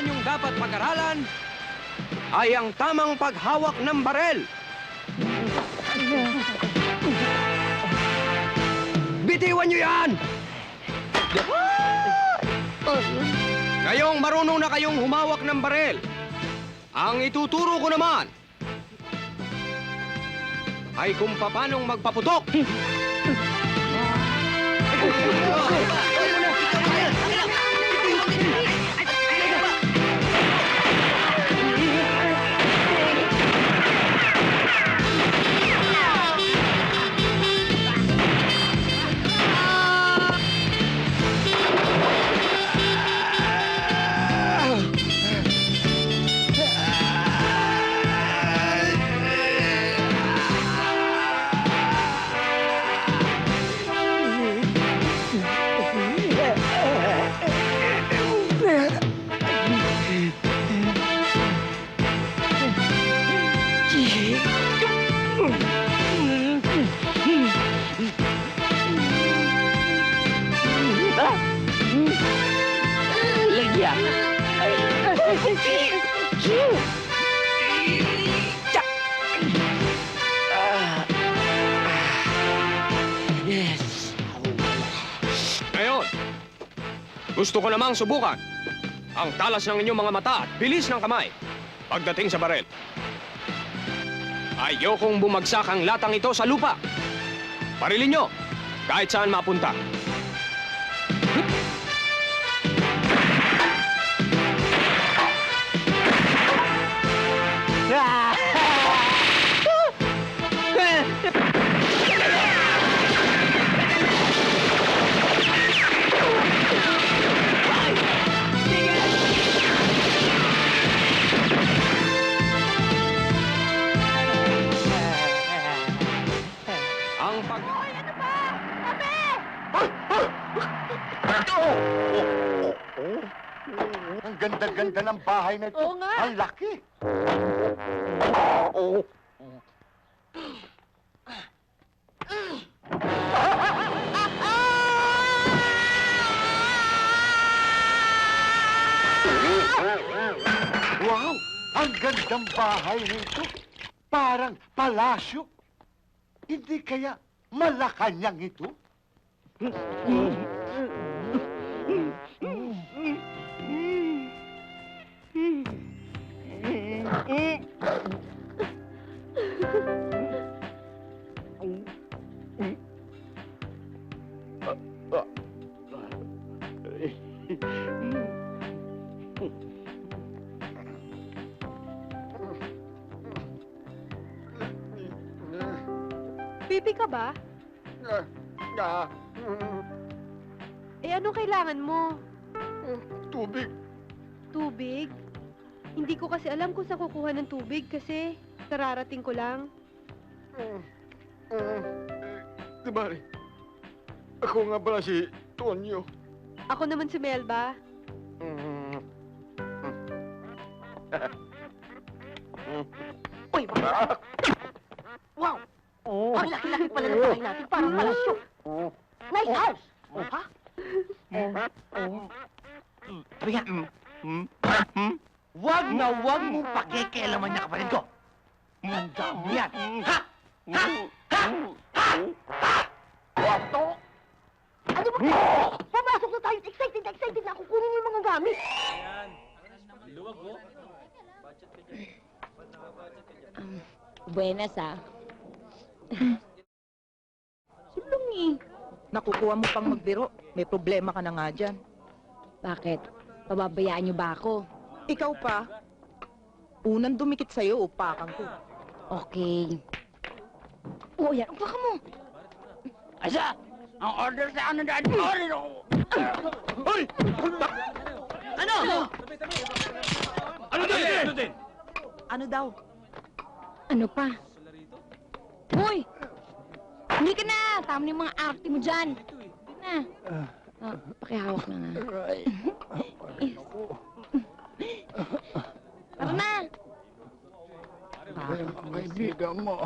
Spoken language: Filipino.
una niyong dapat pag-aralan ay ang tamang paghawak ng barel. Bitiwan niyo yan! Ngayong marunong na kayong humawak ng barel, ang ituturo ko naman ay kung paanong magpaputok. Ngayon, gusto ko namang subukan ang talas ng inyong mga mata at bilis ng kamay pagdating sa barel. Ayokong bumagsak ang latang ito sa lupa. Parilin nyo kahit saan mapunta. Ang ganda-ganda ng bahay na ito. Oo nga. Ang laki. Wow! Ang gandang bahay nito. Parang palasyo. Hindi kaya Malacanang ito? Pipi ka ba? Eh, anong kailangan mo? Tubig. Tubig? Hindi ko kasi alam kung saan kukuha ng tubig kasi kararating ko lang. Diba, ako nga pala si Tonyo. Ako naman si Melba. Uy, bakit? Wow! Ang laki-laki pala ng bahay natin. Parang palasyo. Nice house! Ha? Sabi nga, wag na wag mong pakikialaman niya kapatid ko. Manda mo yan. Ha? Ha? Ha? Ha? Ha? Wato? Ano ba? Papasok na tayo. Excited na excited na ako. Kunin niyo yung mga gamit. Luwag ko. Buenas, ah. Sulong eh. Nakukuha mo pang magbiro. May problema ka na nga dyan. Bakit? Pababayaan niyo ba ako? Ikaw pa. Unang dumikit sa'yo, upakan ko. Okay. Oh, yan. Baka mo. Asa? Ang order sa ano daan? Order ako! Hoy! Ano? Ano din? Ano din? Ano daw? Ano pa? Hoy! Hindi ka na! Tama na yung mga arte mo dyan. Hindi na. Pakihawak na nga. Tara na! Kaibigan mo.